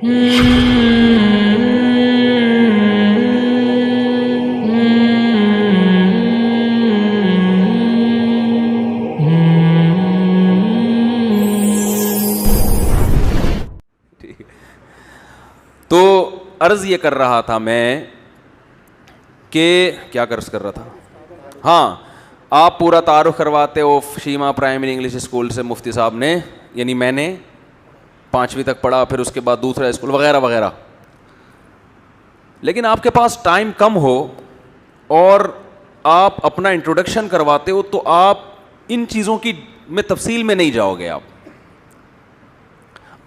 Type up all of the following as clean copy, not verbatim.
تو عرض یہ کر رہا تھا میں کہ کیا عرض کر رہا تھا، ہاں آپ پورا تعارف کرواتے ہو شیما پرائمری انگلش اسکول سے مفتی صاحب نے، یعنی میں نے 5ویں تک پڑھا، پھر اس کے بعد دوسرا اسکول وغیرہ وغیرہ، لیکن آپ کے پاس ٹائم کم ہو اور آپ اپنا انٹروڈکشن کرواتے ہو تو آپ ان چیزوں کی میں تفصیل میں نہیں جاؤ گے،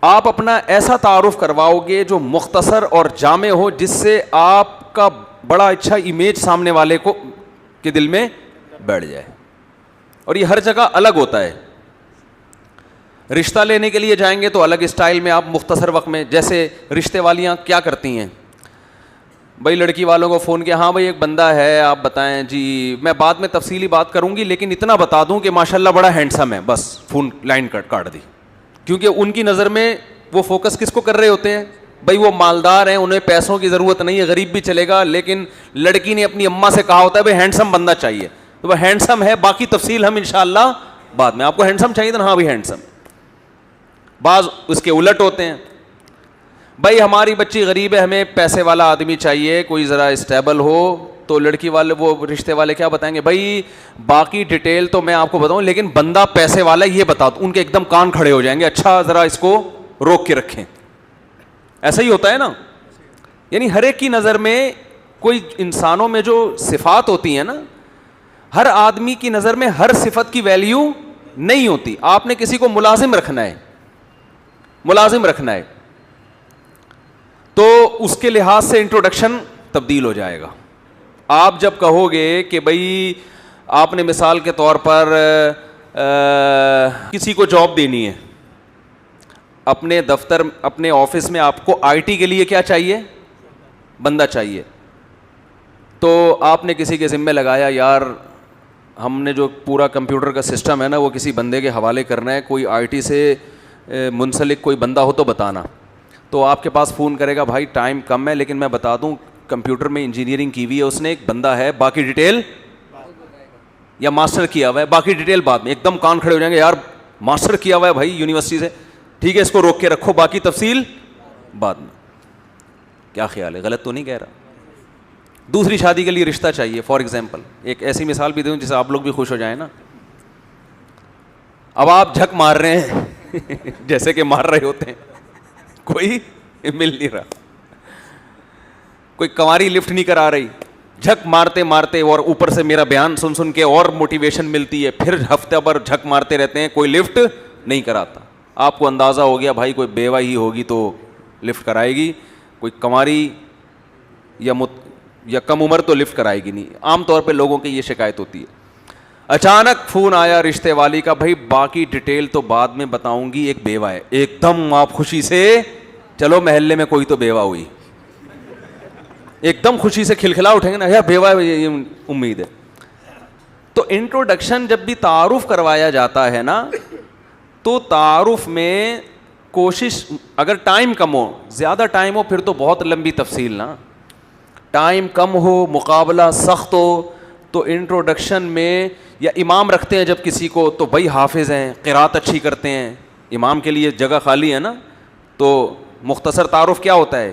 آپ اپنا ایسا تعارف کرواؤ گے جو مختصر اور جامع ہو، جس سے آپ کا بڑا اچھا امیج سامنے والے کو کے دل میں بیٹھ جائے. اور یہ ہر جگہ الگ ہوتا ہے. رشتہ لینے کے لیے جائیں گے تو الگ اسٹائل میں، آپ مختصر وقت میں، جیسے رشتے والیاں کیا کرتی ہیں، بھائی لڑکی والوں کو فون کیا، ہاں بھائی ایک بندہ ہے آپ بتائیں جی، میں بعد میں تفصیلی بات کروں گی لیکن اتنا بتا دوں کہ ماشاءاللہ بڑا ہینڈسم ہے، بس فون لائن کاٹ دی. کیونکہ ان کی نظر میں وہ فوکس کس کو کر رہے ہوتے ہیں، بھائی وہ مالدار ہیں، انہیں پیسوں کی ضرورت نہیں ہے، غریب بھی چلے گا، لیکن لڑکی نے اپنی اماں سے کہا ہوتا ہے بھائی ہینڈسم بندہ چاہیے، تو وہ ہینڈسم ہے، باقی تفصیل ہم انشاءاللہ بعد میں. آپ کو ہینڈسم چاہیے تھا، ہاں بھائی ہینڈسم. بعض اس کے الٹ ہوتے ہیں، بھائی ہماری بچی غریب ہے، ہمیں پیسے والا آدمی چاہیے، کوئی ذرا اسٹیبل ہو. تو لڑکی والے، وہ رشتے والے کیا بتائیں گے، بھائی باقی ڈیٹیل تو میں آپ کو بتاؤں لیکن بندہ پیسے والا یہ بتا دو. ان کے ایک دم کان کھڑے ہو جائیں گے، اچھا ذرا اس کو روک کے رکھیں. ایسا ہی ہوتا ہے نا. یعنی ہر ایک کی نظر میں کوئی انسانوں میں جو صفات ہوتی ہیں نا، ہر آدمی کی نظر میں ہر صفت کی ویلیو نہیں ہوتی. آپ نے کسی کو ملازم رکھنا ہے، ملازم رکھنا ہے تو اس کے لحاظ سے انٹروڈکشن تبدیل ہو جائے گا. آپ جب کہو گے کہ بھائی آپ نے مثال کے طور پر کسی کو جاب دینی ہے اپنے دفتر، اپنے آفس میں، آپ کو آئی ٹی کے لیے کیا چاہیے، بندہ چاہیے. تو آپ نے کسی کے ذمہ لگایا، یار ہم نے جو پورا کمپیوٹر کا سسٹم ہے نا وہ کسی بندے کے حوالے کرنا ہے، کوئی آئی ٹی سے منسلک کوئی بندہ ہو تو بتانا. تو آپ کے پاس فون کرے گا، بھائی ٹائم کم ہے لیکن میں بتا دوں کمپیوٹر میں انجینئرنگ کی ہوئی ہے اس نے، ایک بندہ ہے، باقی ڈیٹیل، یا ماسٹر کیا ہوا ہے، باقی ڈیٹیل بعد میں. ایک دم کان کھڑے ہو جائیں گے، یار ماسٹر کیا ہوا ہے بھائی یونیورسٹی سے، ٹھیک ہے اس کو روک کے رکھو، باقی تفصیل بعد میں. کیا خیال ہے، غلط تو نہیں کہہ رہا. دوسری شادی کے لیے رشتہ چاہیے، فار ایگزامپل ایک ایسی مثال بھی دوں جس سے آپ لوگ بھی خوش ہو جائیں نا. اب آپ جھک مار رہے ہیں جیسے کہ مار رہے ہوتے ہیں، کوئی مل نہیں رہا، کوئی کنواری لفٹ نہیں کرا رہی، جھک مارتے مارتے، اور اوپر سے میرا بیان سن سن کے اور موٹیویشن ملتی ہے، پھر ہفتہ بھر جھک مارتے رہتے ہیں، کوئی لفٹ نہیں کراتا. آپ کو اندازہ ہو گیا بھائی کوئی بیوہ ہی ہوگی تو لفٹ کرائے گی، کوئی کنواری یا کم عمر تو لفٹ کرائے گی نہیں. عام طور پہ لوگوں کی یہ شکایت ہوتی ہے. اچانک فون آیا رشتے والی کا، بھائی باقی ڈیٹیل تو بعد میں بتاؤں گی، ایک بیوہ ہے. ایک دم آپ خوشی سے، چلو محلے میں کوئی تو بیوہ ہوئی، ایک دم خوشی سے کھلکھلا اٹھیں گے نا، یا بیوہ ہے، امید ہے. تو انٹروڈکشن جب بھی تعارف کروایا جاتا ہے نا، تو تعارف میں کوشش، اگر ٹائم کم ہو، زیادہ ٹائم ہو پھر تو بہت لمبی تفصیل نا. ٹائم کم ہو، مقابلہ سخت ہو، تو انٹروڈکشن میں، یا امام رکھتے ہیں جب کسی کو تو بھائی حافظ ہیں، قرات اچھی کرتے ہیں، امام کے لیے جگہ خالی ہے نا، تو مختصر تعارف کیا ہوتا ہے،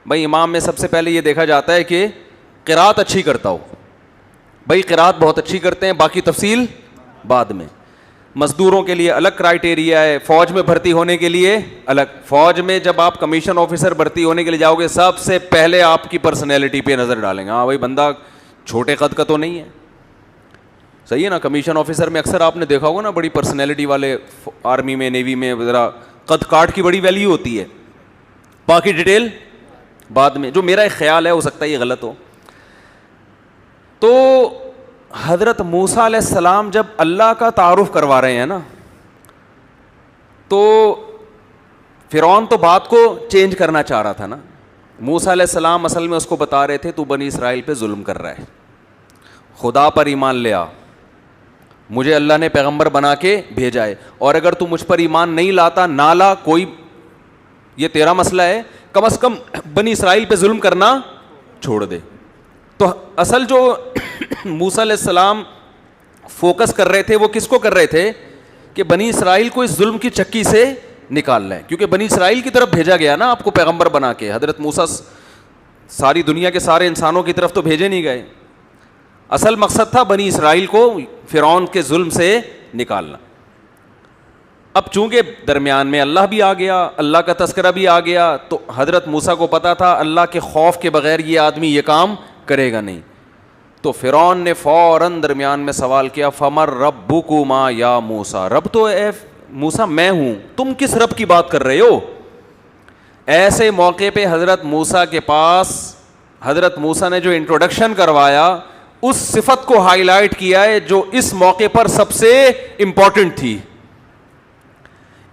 بھائی امام میں سب سے پہلے یہ دیکھا جاتا ہے کہ قرات اچھی کرتا ہو. بھائی قرات بہت اچھی کرتے ہیں، باقی تفصیل بعد میں. مزدوروں کے لیے الگ کرائٹیریا ہے، فوج میں بھرتی ہونے کے لیے الگ. فوج میں جب آپ کمیشن آفیسر بھرتی ہونے کے لیے جاؤ گے، سب سے پہلے آپ کی پرسنالٹی پہ نظر ڈالیں گے. ہاں بھائی بندہ چھوٹے قد کا تو نہیں ہے، صحیح ہے نا. کمیشن آفیسر میں اکثر آپ نے دیکھا ہوگا نا، بڑی پرسنالٹی والے، آرمی میں، نیوی میں ذرا قد کاٹ کی بڑی ویلیو ہوتی ہے، باقی ڈیٹیل بعد میں. جو میرا ایک خیال ہے، ہو سکتا ہے یہ غلط ہو. تو حضرت موسیٰ علیہ السلام جب اللہ کا تعارف کروا رہے ہیں نا، تو فرعون تو بات کو چینج کرنا چاہ رہا تھا نا. موسیٰ علیہ السلام اصل میں اس کو بتا رہے تھے تو بنی اسرائیل پہ ظلم کر رہا ہے، خدا پر ایمان لے آ، مجھے اللہ نے پیغمبر بنا کے بھیجا ہے، اور اگر تو مجھ پر ایمان نہیں لاتا، نہ لا، کوئی، یہ تیرا مسئلہ ہے کم از کم بنی اسرائیل پہ ظلم کرنا چھوڑ دے. تو اصل جو موسیٰ علیہ السلام فوکس کر رہے تھے وہ کس کو کر رہے تھے کہ بنی اسرائیل کو اس ظلم کی چکی سے نکالنا ہے, کیونکہ بنی اسرائیل کی طرف بھیجا گیا نا آپ کو پیغمبر بنا کے. حضرت موسیٰ ساری دنیا کے سارے انسانوں کی طرف تو بھیجے نہیں گئے, اصل مقصد تھا بنی اسرائیل کو فرعون کے ظلم سے نکالنا. اب چونکہ درمیان میں اللہ بھی آ گیا, اللہ کا تذکرہ بھی آ گیا, تو حضرت موسیٰ کو پتا تھا اللہ کے خوف کے بغیر یہ آدمی یہ کام کرے گا نہیں. تو فرعون نے فوراً درمیان میں سوال کیا, فمر ربکما یا موسیٰ, رب تو اے موسیٰ میں ہوں, تم کس رب کی بات کر رہے ہو. ایسے موقع پہ حضرت موسیٰ کے پاس حضرت موسیٰ نے جو انٹروڈکشن کروایا اس صفت کو ہائی لائٹ کیا ہے جو اس موقع پر سب سے امپورٹنٹ تھی.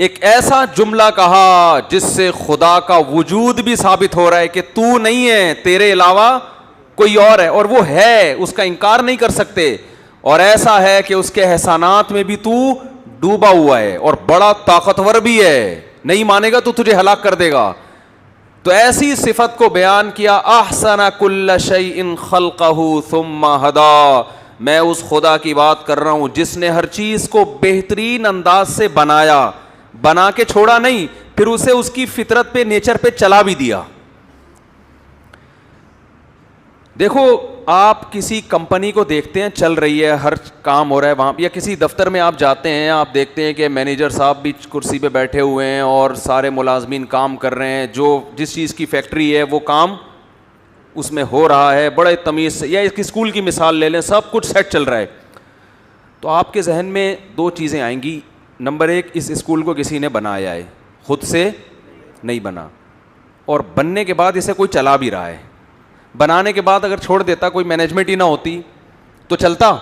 ایک ایسا جملہ کہا جس سے خدا کا وجود بھی ثابت ہو رہا ہے کہ تو نہیں ہے, تیرے علاوہ کوئی اور ہے, اور وہ ہے, اس کا انکار نہیں کر سکتے, اور ایسا ہے کہ اس کے احسانات میں بھی تو ڈوبا ہوا ہے اور بڑا طاقتور بھی ہے, نہیں مانے گا تو تجھے ہلاک کر دے گا. تو ایسی صفت کو بیان کیا, احسن کل شیء خلقہ ثم ہدا, میں اس خدا کی بات کر رہا ہوں جس نے ہر چیز کو بہترین انداز سے بنایا, بنا کے چھوڑا نہیں, پھر اسے اس کی فطرت پہ نیچر پہ چلا بھی دیا. دیکھو آپ کسی کمپنی کو دیکھتے ہیں چل رہی ہے, ہر کام ہو رہا ہے وہاں, یا کسی دفتر میں آپ جاتے ہیں آپ دیکھتے ہیں کہ مینیجر صاحب بھی کرسی پہ بیٹھے ہوئے ہیں اور سارے ملازمین کام کر رہے ہیں, جو جس چیز کی فیکٹری ہے وہ کام اس میں ہو رہا ہے بڑے تمیز سے, یا اس کی اسکول کی مثال لے لیں, سب کچھ سیٹ چل رہا ہے. تو آپ کے ذہن میں دو چیزیں آئیں گی. نمبر ایک, اس اسکول کو کسی نے بنایا ہے, خود سے نہیں بنا, اور بننے کے بعد اسے کوئی چلا بھی رہا ہے. بنانے کے بعد اگر چھوڑ دیتا, کوئی مینجمنٹ ہی نہ ہوتی تو چلتا,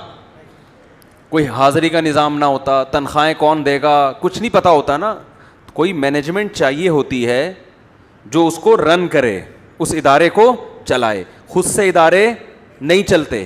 کوئی حاضری کا نظام نہ ہوتا, تنخواہیں کون دے گا کچھ نہیں پتہ ہوتا نا. کوئی مینجمنٹ چاہیے ہوتی ہے جو اس کو رن کرے, اس ادارے کو چلائے. خود سے ادارے نہیں چلتے,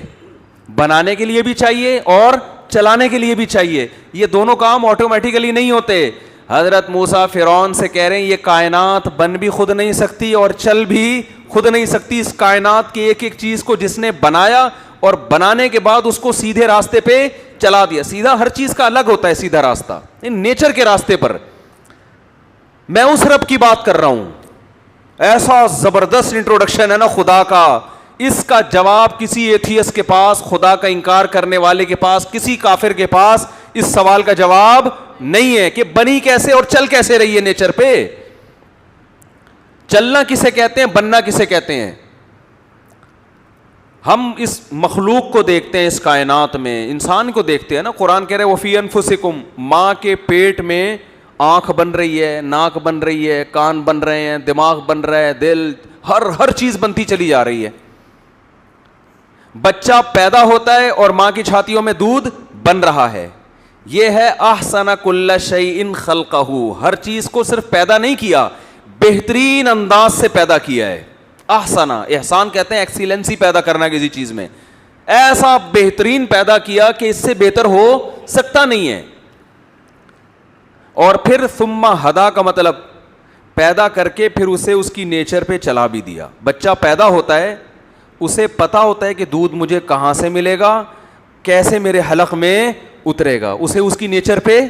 بنانے کے لیے بھی چاہیے اور چلانے کے لیے بھی چاہیے, یہ دونوں کام آٹومیٹیکلی نہیں ہوتے. حضرت موسیٰ فرعون سے کہہ رہے ہیں یہ کائنات بن بھی خود نہیں سکتی اور چل بھی خود نہیں سکتی. اس کائنات کی ایک ایک چیز کو جس نے بنایا اور بنانے کے بعد اس کو سیدھے راستے پہ چلا دیا. سیدھا ہر چیز کا الگ ہوتا ہے سیدھا راستہ, نیچر کے راستے پر. میں اس رب کی بات کر رہا ہوں. ایسا زبردست انٹروڈکشن ہے نا خدا کا, اس کا جواب کسی ایتھیس کے پاس, خدا کا انکار کرنے والے کے پاس, کسی کافر کے پاس اس سوال کا جواب نہیں ہے کہ بنی کیسے اور چل کیسے رہی ہے نیچر پہ. چلنا کسے کہتے ہیں, بننا کسے کہتے ہیں. ہم اس مخلوق کو دیکھتے ہیں, اس کائنات میں انسان کو دیکھتے ہیں نا. قرآن کہہ رہے ہیں وفی انفسکم, ماں کے پیٹ میں آنکھ بن رہی ہے, ناک بن رہی ہے, کان بن رہے ہیں, دماغ بن رہا ہے, دل, ہر چیز بنتی چلی جا رہی ہے. بچہ پیدا ہوتا ہے اور ماں کی چھاتیوں میں دودھ بن رہا ہے. یہ ہے احسن کل شیء خلقہ, ہر چیز کو صرف پیدا نہیں کیا, بہترین انداز سے پیدا کیا ہے. احسن, احسان کہتے ہیں ایکسیلنسی پیدا کرنا کسی چیز میں, ایسا بہترین پیدا کیا کہ اس سے بہتر ہو سکتا نہیں ہے. اور پھر ثم ہدا کا مطلب پیدا کر کے پھر اسے اس کی نیچر پہ چلا بھی دیا. بچہ پیدا ہوتا ہے, اسے پتا ہوتا ہے کہ دودھ مجھے کہاں سے ملے گا, کیسے میرے حلق میں اترے گا, اسے اس کی نیچر پہ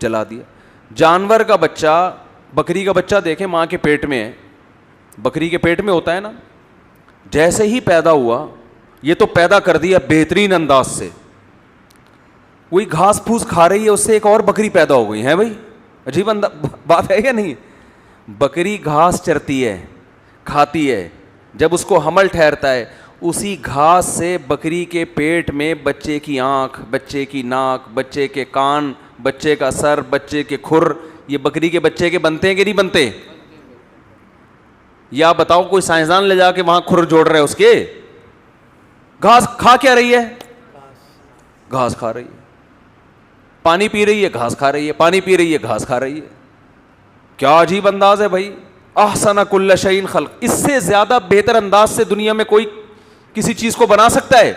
چلا دیا. جانور کا بچہ, بکری کا بچہ دیکھیں ماں کے پیٹ میں ہے, بکری کے پیٹ میں ہوتا ہے نا, جیسے ہی پیدا ہوا یہ تو پیدا کر دیا بہترین انداز سے, وہی گھاس پھوس کھا رہی ہے, اس سے ایک اور بکری پیدا ہو گئی ہے. بھائی عجیب بات ہے یا نہیں. بکری گھاس چرتی ہے, کھاتی ہے, جب اس کو حمل ٹھہرتا ہے اسی گھاس سے بکری کے پیٹ میں بچے کی آنکھ, بچے کی ناک, بچے کے کان, بچے کا سر, بچے کے کھر, یہ بکری کے بچے کے بنتے ہیں کہ نہیں بنتے؟ یا بتاؤ کوئی سائنسدان لے جا کے وہاں کھر جوڑ رہے اس کے. گھاس کھا کیا رہی ہے؟ گھاس کھا رہی ہے. پانی پی رہی ہے, گھاس کھا رہی ہے. پانی پی رہی ہے, گھاس کھا رہی ہے. کیا عجیب انداز ہے بھائی. احسن کل شیء خلق, اس سے زیادہ بہتر انداز سے دنیا میں کوئی کسی چیز کو بنا سکتا ہے؟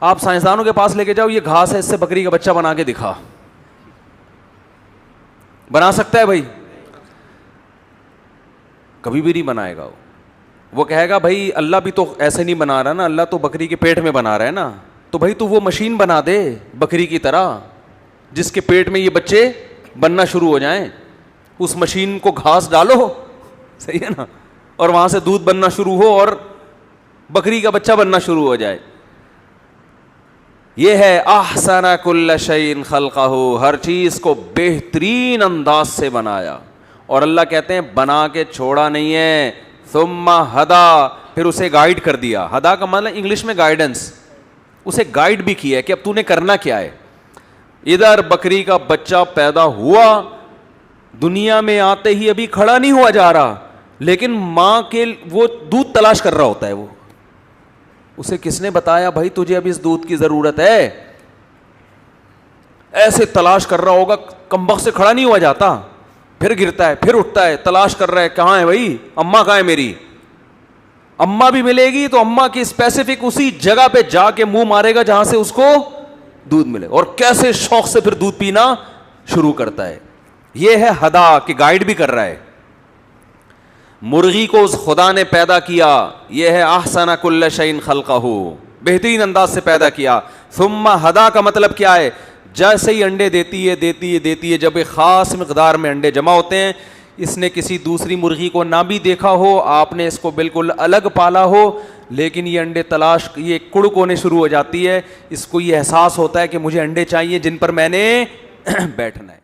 آپ سائنسدانوں کے پاس لے کے جاؤ, یہ گھاس ہے, اس سے بکری کا بچہ بنا کے دکھا, بنا سکتا ہے بھائی؟ کبھی بھی نہیں بنائے گا. وہ کہے گا بھائی اللہ بھی تو ایسے نہیں بنا رہا نا, اللہ تو بکری کے پیٹ میں بنا رہا ہے نا, تو بھائی تو وہ مشین بنا دے بکری کی طرح جس کے پیٹ میں یہ بچے بننا شروع ہو جائیں. اس مشین کو گھاس ڈالو, صحیح ہے نا, اور وہاں سے دودھ بننا شروع ہو اور بکری کا بچہ بننا شروع ہو جائے. یہ ہے احسن کل شیء خلقہ, ہر چیز کو بہترین انداز سے بنایا. اور اللہ کہتے ہیں بنا کے چھوڑا نہیں ہے, ثم ہدا, پھر اسے گائیڈ کر دیا. ہدا کا مطلب انگلش میں گائیڈنس, اسے گائیڈ بھی کیا ہے کہ اب تو نے کرنا کیا ہے. ادھر بکری کا بچہ پیدا ہوا, دنیا میں آتے ہی ابھی کھڑا نہیں ہوا جا رہا, لیکن ماں کے وہ دودھ تلاش کر رہا ہوتا ہے. وہ اسے کس نے بتایا بھائی تجھے اب اس دودھ کی ضرورت ہے, ایسے تلاش کر رہا ہوگا, کمبخت سے کھڑا نہیں ہوا جاتا, پھر گرتا ہے, پھر اٹھتا ہے, تلاش کر رہا ہے کہاں ہے بھائی, اماں کہاں ہے میری. اماں بھی ملے گی تو اماں کی اسپیسیفک اسی جگہ پہ جا کے منہ مارے گا جہاں سے اس کو دودھ ملے, اور کیسے شوق سے پھر دودھ پینا شروع کرتا ہے. یہ ہے ہدا کہ گائیڈ بھی کر رہا ہے. مرغی کو اس خدا نے پیدا کیا, یہ ہے احسن کل شیء خلقہ, بہترین انداز سے پیدا کیا. ثم ہدا کا مطلب کیا ہے, جیسے ہی انڈے دیتی ہے, جب ایک خاص مقدار میں انڈے جمع ہوتے ہیں, اس نے کسی دوسری مرغی کو نہ بھی دیکھا ہو, آپ نے اس کو بالکل الگ پالا ہو, لیکن یہ انڈے تلاش, یہ کڑک ہونے شروع ہو جاتی ہے, اس کو یہ احساس ہوتا ہے کہ مجھے انڈے چاہیے جن پر میں نے بیٹھنا ہے.